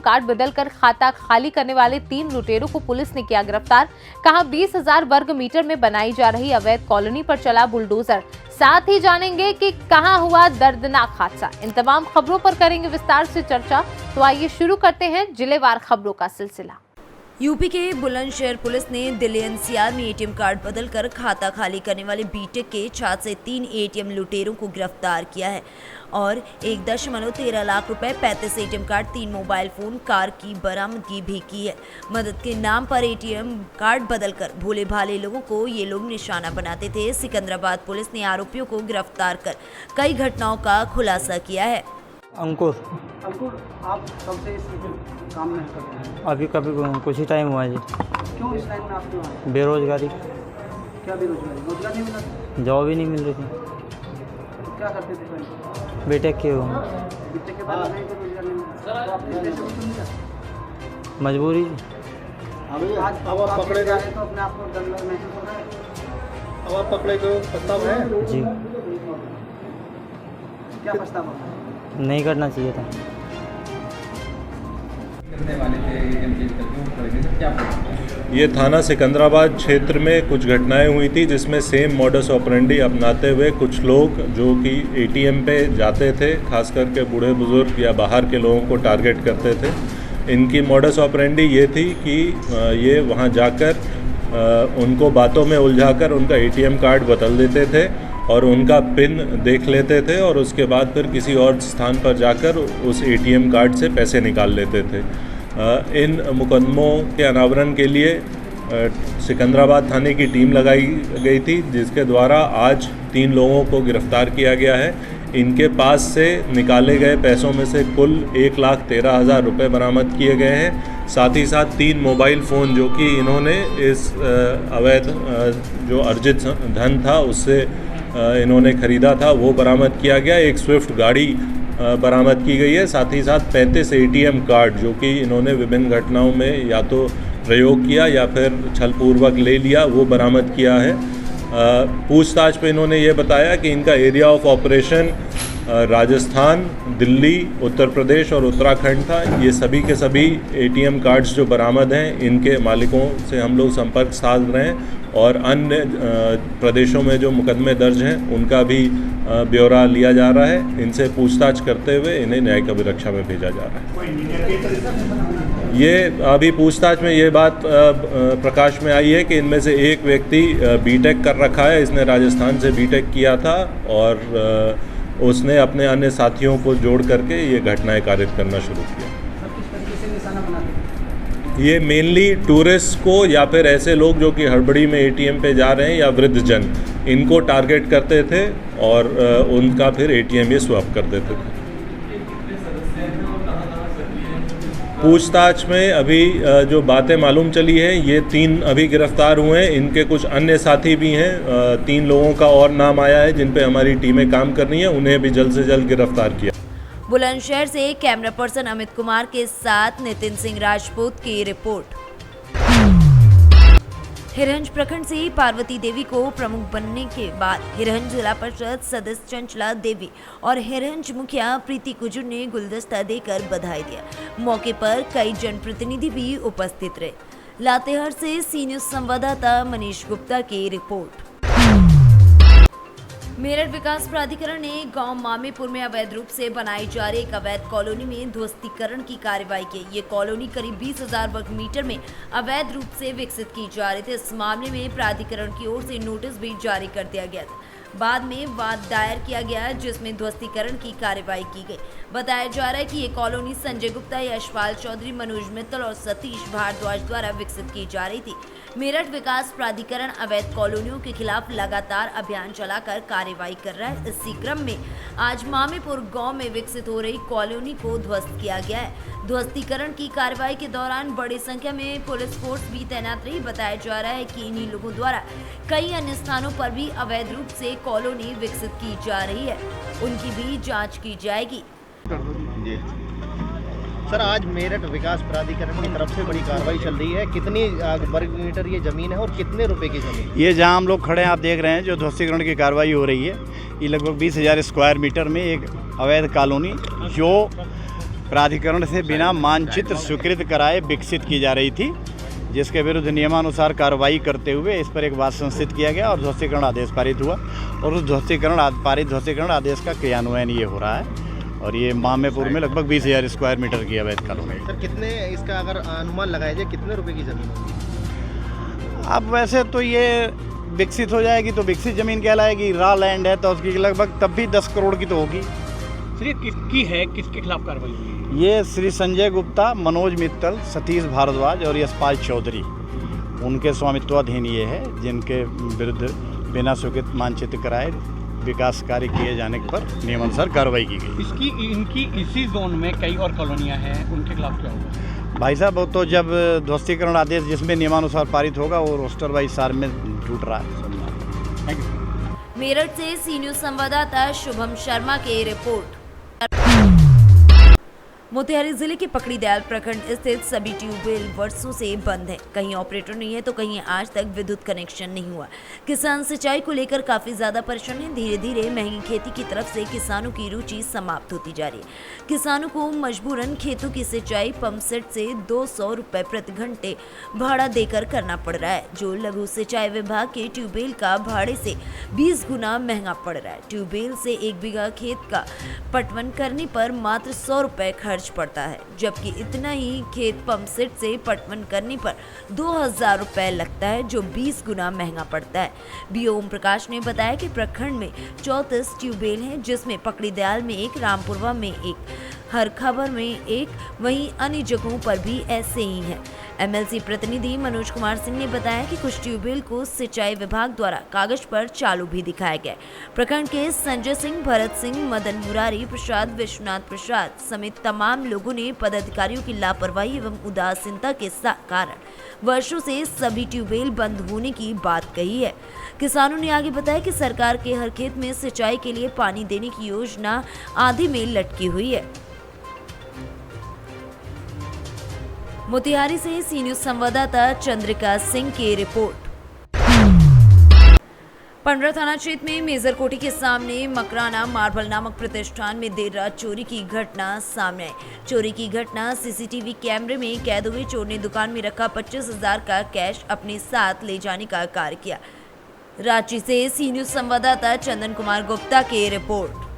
Card बदलकर खाता खाली करने वाले 3 लुटेरों को पुलिस ने किया गिरफ्तार। कहा 20,000 वर्ग मीटर में बनाई जा रही अवैध कॉलोनी पर चला बुलडोजर। साथ ही जानेंगे कि कहां हुआ दर्दनाक हादसा। इन तमाम खबरों पर करेंगे विस्तार से चर्चा। तो आइए शुरू करते हैं जिलेवार खबरों का सिलसिला। यूपी के बुलंदशहर पुलिस ने दिल्ली एनसीआर में एटीएम कार्ड बदलकर खाता खाली करने वाले बीटेक के छात्र से 3 एटीएम लुटेरों को गिरफ्तार किया है और 1.13 लाख रुपए, 35 ATM card, 3 mobile phone, car की बरामदगी भी की है। मदद के नाम पर एटीएम कार्ड बदलकर भोले भाले लोगों को ये लोग निशाना बनाते थे। सिकंदराबाद पुलिस ने आरोपियों को गिरफ्तार कर कई घटनाओं का खुलासा किया है। अंकुर, आप कब से इस काम में कर रहे हैं? अभी कभी कुछ ही टाइम हुआ है जी। क्यों इस लाइन में आप क्यों आए? बेरोजगारी। क्या बेरोजगारी? रोजगार नहीं मिला? जॉब ही नहीं मिल रही थी। तो क्या करते थे पहले? बीटेक के हो। बीटेक के बाद नहीं तो रोजगार नहीं मिला, तो आपने इस देश को चुन लिया? मजबूरी। अभी आज अब आप पकड़े जा रहे हैं तो अपने आप को डर महसूस हो रहा है? अब आप पकड़े गए पछतावा है? जी। क्या पछतावा? नहीं करना चाहिए था। ये थाना सिकंदराबाद क्षेत्र में कुछ घटनाएं हुई थी जिसमें सेम मॉडस ऑपरेंडी अपनाते हुए कुछ लोग जो कि एटीएम पे जाते थे, खास करके बूढ़े बुजुर्ग या बाहर के लोगों को टारगेट करते थे। इनकी मॉडस ऑपरेंडी ये थी कि ये वहाँ जाकर उनको बातों में उलझाकर उनका एटीएम कार्ड बदल देते थे और उनका पिन देख लेते थे और उसके बाद फिर किसी और स्थान पर जाकर उस एटीएम कार्ड से पैसे निकाल लेते थे। इन मुकदमों के अनावरण के लिए सिकंदराबाद थाने की टीम लगाई गई थी, जिसके द्वारा आज 3 लोगों को गिरफ्तार किया गया है। इनके पास से निकाले गए पैसों में से कुल 1,13,000 रुपये बरामद किए गए हैं। साथ ही साथ 3 मोबाइल फ़ोन जो कि इन्होंने इस अवैध जो अर्जित धन था उससे इन्होंने ख़रीदा था वो बरामद किया गया। एक स्विफ्ट गाड़ी बरामद की गई है। साथ ही साथ 35 एटीएम कार्ड जो कि इन्होंने विभिन्न घटनाओं में या तो प्रयोग किया या फिर छलपूर्वक ले लिया, वो बरामद किया है। पूछताछ पे इन्होंने ये बताया कि इनका area of operation Rajasthan, Delhi, Uttar Pradesh और उत्तराखंड था। ये सभी के सभी एटीएम कार्ड्स जो बरामद हैं इनके मालिकों से हम लोग संपर्क साध रहे हैं और अन्य प्रदेशों में जो मुकदमे दर्ज हैं उनका भी ब्यौरा लिया जा रहा है। इनसे पूछताछ करते हुए इन्हें न्यायिक अभिरक्षा में भेजा जा रहा है। ये अभी पूछताछ में ये बात प्रकाश में आई है कि इनमें से एक व्यक्ति बीटेक कर रखा है। इसने राजस्थान से बीटेक किया था और उसने अपने अन्य साथियों को जोड़ करके ये घटनाएं कारित करना शुरू किया। किस तरीके से निशाना बनाते? ये मेनली टूरिस्ट को या फिर ऐसे लोग जो कि हड़बड़ी में एटीएम पे जा रहे हैं या वृद्धजन, इनको टारगेट करते थे और उनका फिर एटीएम ये स्वैप कर देते थे। पूछताछ में अभी जो बातें मालूम चली हैं, ये 3 अभी गिरफ्तार हुए हैं। इनके कुछ अन्य साथी भी हैं। 3 लोगों का और नाम आया है जिन पे हमारी टीमें काम कर रही हैं। उन्हें भी जल्द से जल्द गिरफ्तार किया। बुलंदशहर से कैमरा पर्सन अमित कुमार के साथ नितिन सिंह राजपूत की रिपोर्ट। हिरहंज प्रखंड से पार्वती देवी को प्रमुख बनने के बाद हिरहंज जिला परिषद सदस्य चंचला देवी और हिरहंज मुखिया प्रीति कुजुर ने गुलदस्ता देकर बधाई दिया। मौके पर कई जनप्रतिनिधि भी उपस्थित रहे। लातेहार से सी न्यूज़ संवाददाता मनीष गुप्ता की रिपोर्ट। मेरठ विकास प्राधिकरण ने गांव मामेपुर में अवैध रूप से बनाई जा रही एक अवैध कॉलोनी में ध्वस्तीकरण की कार्रवाई की। ये कॉलोनी करीब 20,000 वर्ग मीटर में अवैध रूप से विकसित की जा रही थी। इस मामले में प्राधिकरण की ओर से नोटिस भी जारी कर दिया गया था। बाद में वाद दायर किया गया जिसमें ध्वस्तीकरण की कार्रवाई की गई। बताया जा रहा है कि ये कॉलोनी संजय गुप्ता, यशपाल चौधरी, मनोज मित्तल और सतीश भारद्वाज द्वारा विकसित की जा रही थी। मेरठ विकास प्राधिकरण अवैध कॉलोनियों के खिलाफ लगातार अभियान चलाकर कार्रवाई कर रहा है। इसी क्रम में आज मामेपुर गांव में विकसित हो रही कॉलोनी को ध्वस्त किया गया है। ध्वस्तीकरण की कार्रवाई के दौरान बड़ी संख्या में पुलिस फोर्स भी तैनात रही। बताया जा रहा है कि इन्हीं लोगों द्वारा कई अन्य स्थानों पर भी अवैध रूप से कॉलोनी विकसित की जा रही है, उनकी भी जाँच की जाएगी। सर, आज मेरठ विकास प्राधिकरण की तरफ से बड़ी कार्रवाई चल रही है। कितनी वर्ग मीटर ये ज़मीन है और कितने रुपए की ज़मीन? ये जहां हम लोग खड़े हैं, आप देख रहे हैं जो ध्वस्तीकरण की कार्रवाई हो रही है, ये लगभग 20,000 स्क्वायर मीटर में एक अवैध कॉलोनी जो प्राधिकरण से बिना मानचित्र स्वीकृत कराए विकसित की जा रही थी, जिसके विरुद्ध नियमानुसार कार्रवाई करते हुए इस पर एक वाद संस्थित किया गया और ध्वस्तीकरण आदेश पारित हुआ और उस ध्वस्तीकरण आदेश का क्रियान्वयन ये हो रहा है। और ये मामेपुर में लगभग 20,000 स्क्वायर मीटर की अवैध कॉलोनी है। सर कितने इसका अगर अनुमान लगाया जाए कितने रुपए की ज़मीन होगी? अब वैसे तो ये विकसित हो जाएगी तो विकसित ज़मीन कहलाएगी, रॉ लैंड है तो उसकी लगभग तब भी 10 करोड़ की तो होगी। सर ये किसकी है, किसके खिलाफ कार्रवाई हुई? ये श्री संजय गुप्ता, मनोज मित्तल, सतीश भारद्वाज और यशपाल चौधरी, उनके स्वामित्वाधीन ये है, जिनके विरुद्ध बिना स्वीकृत मानचित्र कराए विकास कार्य किए जाने पर नियमानुसार कार्रवाई की गई। इनकी इसी जोन में कई और कॉलोनियां हैं, उनके खिलाफ क्या होगा? भाई साहब वो तो जब ध्वस्तीकरण आदेश जिसमें नियमानुसार पारित होगा वो रोस्टर वाइज सार में टूट रहा है। Thank you. मेरठ से सी न्यूज संवाददाता शुभम शर्मा की रिपोर्ट। मोतिहारी जिले के पकड़ीदयाल प्रखंड स्थित सभी ट्यूबवेल वर्षों से बंद है। कहीं ऑपरेटर नहीं है तो कहीं आज तक विद्युत कनेक्शन नहीं हुआ। किसान सिंचाई को लेकर काफी ज्यादा परेशान है। धीरे धीरे महंगी खेती की तरफ से किसानों की रुचि समाप्त होती जा रही है। किसानों को मजबूरन खेतों की सिंचाई पंप सेट से 200 रुपए प्रति घंटे भाड़ा देकर करना पड़ रहा है, जो लघु सिंचाई विभाग के ट्यूबवेल का भाड़े से 20 गुना महंगा पड़ रहा है। ट्यूबवेल से 1 बीघा खेत का पटवन करने पर मात्र 100 रुपए खर्च पड़ता है, जबकि इतना ही खेत पंप सेट से पटवन करने पर 2000 रुपए लगता है, जो 20 गुना महंगा पड़ता है। बीओ ओम प्रकाश ने बताया कि प्रखंड में 34 ट्यूबवेल हैं, जिसमें पकड़ीदयाल में 1, रामपुरवा में 1, हर खबर में 1, वहीं अन्य जगहों पर भी ऐसे ही हैं। एमएलसी प्रतिनिधि मनोज कुमार सिंह ने बताया कि कुछ ट्यूबवेल को सिंचाई विभाग द्वारा कागज पर चालू भी दिखाया गया। प्रखंड के संजय सिंह, भरत सिंह, मदन मुरारी प्रसाद, विश्वनाथ प्रसाद समेत तमाम लोगों ने पदाधिकारियों की लापरवाही एवं उदासीनता के कारण वर्षों से सभी ट्यूबवेल बंद होने की बात कही है। किसानों ने आगे बताया कि सरकार के हर खेत में सिंचाई के लिए पानी देने की योजना आधे में लटकी हुई है। मोतिहारी से सी न्यूज संवाददाता चंद्रिका सिंह की रिपोर्ट। पंडरा थाना क्षेत्र में मेजरकोटी के सामने मकराना मार्बल नामक प्रतिष्ठान में देर रात चोरी की घटना सामने आई। चोरी की घटना सीसीटीवी कैमरे में कैद हुई। चोर ने दुकान में रखा 25,000 का कैश अपने साथ ले जाने का कार्य किया। रांची से सी न्यूज संवाददाता चंदन कुमार गुप्ता की रिपोर्ट।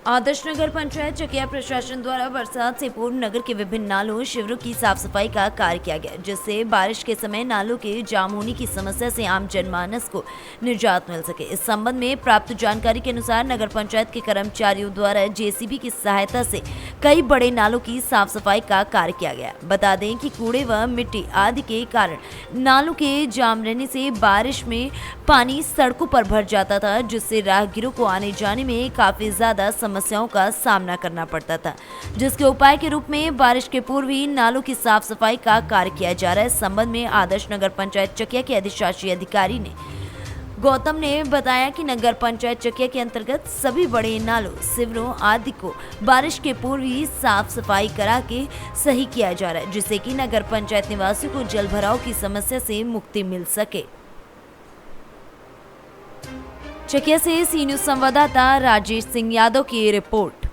आदर्श नगर पंचायत चकिया प्रशासन द्वारा बरसात से पूर्व नगर के विभिन्न नालों शिविरों की साफ सफाई का कार्य किया गया, जिससे बारिश के समय नालों के जाम होने की समस्या से आम जनमानस को निजात मिल सके। इस संबंध में प्राप्त जानकारी के अनुसार नगर पंचायत के कर्मचारियों द्वारा जेसीबी की सहायता से कई बड़े नालों की साफ सफाई का कार्य किया गया। बता दें कि कूड़े व मिट्टी आदि के कारण नालों के जाम रहने से बारिश में पानी सड़कों पर भर जाता था, जिससे राहगीरों को आने जाने में काफी ज्यादा समस्याओं का सामना करना पड़ता था, जिसके उपाय के रूप में बारिश के पूर्व ही नालों की साफ सफाई का कार्य किया जा रहा है। इस संबंध में आदर्श नगर पंचायत चकिया के अधिशासी अधिकारी ने गौतम ने बताया कि नगर पंचायत चकिया के अंतर्गत सभी बड़े नालों, शिविरों आदि को बारिश के पूर्व ही साफ सफाई करा के सही किया जा रहा है, जिससे कि नगर पंचायत निवासियों को जल भराव की समस्या से मुक्ति मिल सके। चकिया से सी न्यूज संवाददाता राजेश सिंह यादव की रिपोर्ट।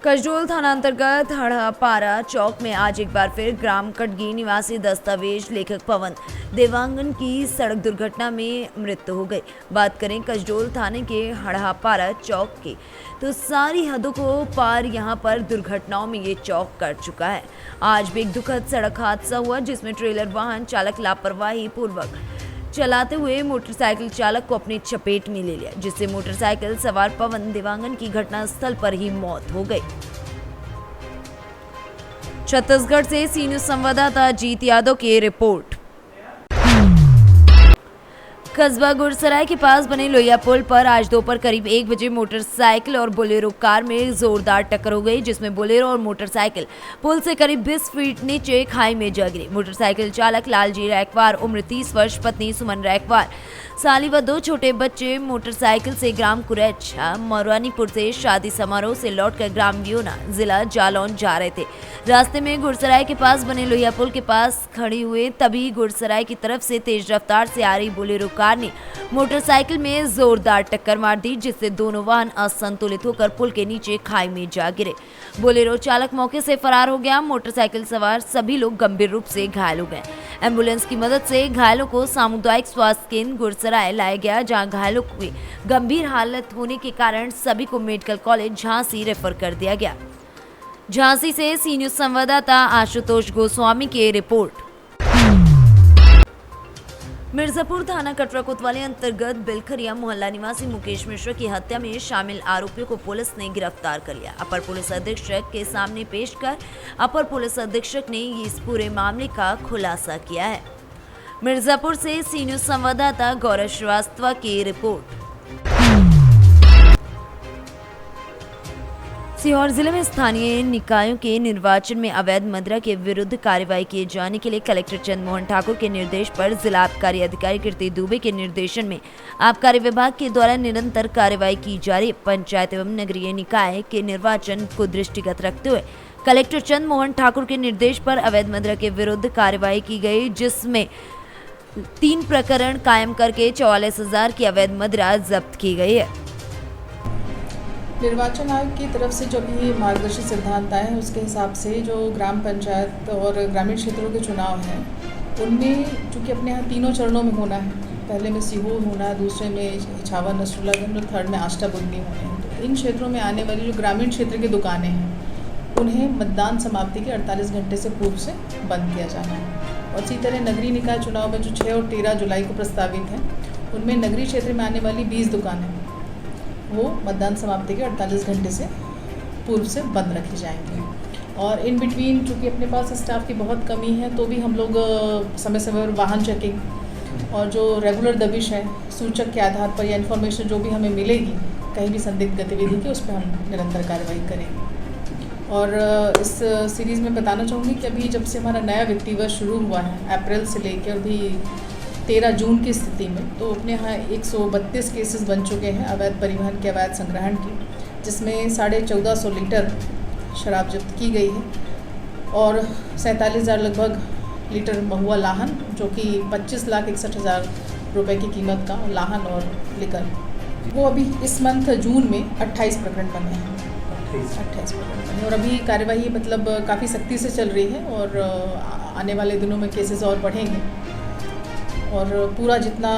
कसडोल थाना अंतर्गत हड़ापारा चौक में आज एक बार फिर ग्राम कटगी निवासी दस्तावेज लेखक पवन देवांगन की सड़क दुर्घटना में मृत्यु हो गई। बात करें कसडोल थाने के हड़ापारा चौक की, तो सारी हदों को पार यहां पर दुर्घटनाओं में ये चौक कर चुका है। आज भी एक दुखद सड़क हादसा हुआ, जिसमें ट्रेलर वाहन चालक लापरवाही पूर्वक चलाते हुए मोटरसाइकिल चालक को अपनी चपेट में ले लिया, जिससे मोटरसाइकिल सवार पवन देवांगन की घटनास्थल पर ही मौत हो गई। छत्तीसगढ़ से सी न्यूज संवाददाता जीत यादव की रिपोर्ट। कस्बा गुरसराय के पास बने लोहिया पुल पर आज दोपहर करीब 1 बजे मोटरसाइकिल और बोलेरो कार में जोरदार टक्कर हो गई, जिसमें बोलेरो और मोटरसाइकिल पुल से करीब 20 फीट नीचे खाई में जा गिरी। मोटरसाइकिल चालक लालजी रैकवार उम्र 30 वर्ष, पत्नी सुमन रैकवार, साली व 2 छोटे बच्चे मोटरसाइकिल से ग्राम कुरैछा मरवानीपुर से शादी समारोह से लौटकर ग्राम वियोना जिला जालौन जा रहे थे। रास्ते में गुरसराय के पास बने लोहिया पुल के पास खड़ी हुए तभी गुरसराय की तरफ से तेज रफ्तार से आ रही बोलेरो कार कार ने मोटरसाइकिल में जोरदार टक्कर मार दी, जिससे दोनों वाहन असंतुलित होकर पुल के नीचे खाई में जा गिरे। बोलेरो चालक मौके से फरार हो गया। मोटरसाइकिल सवार सभी लोग गंभीर रूप से घायल हो गए। एम्बुलेंस की मदद से घायलों को सामुदायिक स्वास्थ्य केंद्र गुरसराय लाया गया, जहां घायलों की गंभीर हालत होने के कारण सभी को मेडिकल कॉलेज झांसी रेफर कर दिया गया। झांसी से सी न्यूज संवाददाता आशुतोष गोस्वामी की रिपोर्ट। मिर्जापुर थाना कटरा कोतवाली अंतर्गत बिलखरिया मोहल्ला निवासी मुकेश मिश्रा की हत्या में शामिल आरोपियों को पुलिस ने गिरफ्तार कर लिया। अपर पुलिस अधीक्षक के सामने पेश कर अपर पुलिस अधीक्षक ने इस पूरे मामले का खुलासा किया है। मिर्जापुर से सी न्यूज संवाददाता गौरव श्रीवास्तव की रिपोर्ट। सीहोर जिले में स्थानीय निकायों के निर्वाचन में अवैध मुद्रा के विरुद्ध कार्रवाई किए जाने के लिए कलेक्टर चंद्र मोहन ठाकुर के निर्देश पर जिला आबकारी अधिकारी कीर्ति दुबे के निर्देशन में आबकारी विभाग के द्वारा निरंतर कार्रवाई की जा रही। पंचायत एवं नगरीय निकाय के निर्वाचन को दृष्टिगत रखते हुए कलेक्टर चंद्र मोहन ठाकुर के निर्देश पर अवैध मुद्रा के विरुद्ध कार्रवाई की गई, जिसमें 3 प्रकरण कायम करके 44,000 की अवैध मुद्रा जब्त की गई है। निर्वाचन आयोग की तरफ से जो भी मार्गदर्शी सिद्धांत आए हैं उसके हिसाब से जो ग्राम पंचायत और ग्रामीण क्षेत्रों के चुनाव हैं उनमें चूँकि अपने यहाँ 3 चरणों में होना है, पहले में सीहोर होना है, दूसरे में इछावर नसरुल्लागंज और थर्ड में आष्टा बुदनी होने हैं। तो इन क्षेत्रों में आने वाली जो ग्रामीण क्षेत्र की दुकानें हैं उन्हें मतदान समाप्ति के 48 घंटे से पूर्व से बंद किया जाना है। और इसी तरह नगरीय निकाय चुनाव में जो 6 और 13 जुलाई को प्रस्तावित हैं उनमें नगरीय क्षेत्र में आने वाली 20 दुकानें वो मतदान समाप्ति के 48 घंटे से पूर्व से बंद रखी जाएंगी। और इन बिटवीन चूँकि अपने पास स्टाफ की बहुत कमी है तो भी हम लोग समय समय पर वाहन चेकिंग और जो रेगुलर दबिश है सूचक के आधार पर या इन्फॉर्मेशन जो भी हमें मिलेगी कहीं भी संदिग्ध गतिविधि की उस पर हम निरंतर कार्रवाई करेंगे। और इस सीरीज़ में बताना चाहूँगी कि अभी जब से हमारा नया वित्तीय वर्ष शुरू हुआ है अप्रैल से लेकर अभी 13 जून की स्थिति में, तो अपने यहाँ 132 केसेस बन चुके हैं अवैध परिवहन के अवैध संग्रहण की, जिसमें 1450 लीटर शराब जब्त की गई है और 47,000 लगभग लीटर महुआ लाहन जो कि 25,61,000 रुपये की कीमत का लाहन और लिकर, वो अभी इस मंथ जून में 28 प्रकरण बने हैं। 28 प्रकरण बने और अभी कार्यवाही मतलब काफ़ी सख्ती से चल रही है और आने वाले दिनों में केसेस और बढ़ेंगे और पूरा जितना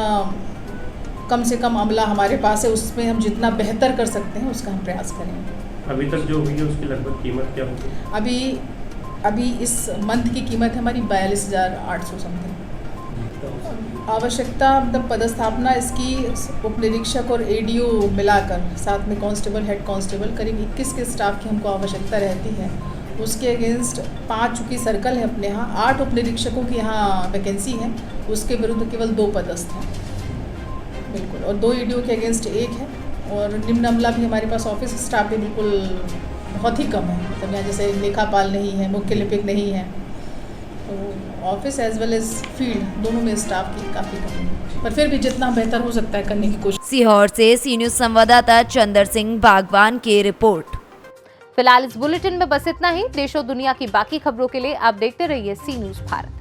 कम से कम अमला हमारे पास है उसमें हम जितना बेहतर कर सकते हैं उसका हम प्रयास करेंगे। अभी तक जो हुई है उसकी लगभग कीमत क्या होगी? अभी इस मंथ की कीमत है हमारी 42,800 समथिंग। आवश्यकता मतलब पदस्थापना इसकी उप निरीक्षक और एडीओ मिलाकर साथ में कांस्टेबल हेड कांस्टेबल करीब 21 के स्टाफ की हमको आवश्यकता रहती है। उसके अगेंस्ट 5 चूँकि सर्कल है अपने यहाँ, 8 उप निरीक्षकों की यहाँ वैकेंसी है, उसके विरुद्ध केवल 2 पदस्थ हैं बिल्कुल, और 2 ईडीओ के अगेंस्ट 1 है और निम्न अमला भी हमारे पास ऑफिस स्टाफ भी बिल्कुल बहुत ही कम है। मतलब यहाँ जैसे लेखापाल नहीं है, मुख्य लिपिक नहीं है, तो office as well as field दोनों में स्टाफ की काफ़ी कमी है, पर फिर भी जितना बेहतर हो सकता है करने की कोशिश। सीहोर से सी न्यूज संवाददाता चंदर सिंह बागवान की रिपोर्ट। फिलहाल इस बुलेटिन में बस इतना ही। देश और दुनिया की बाकी खबरों के लिए आप देखते रहिए सी न्यूज भारत।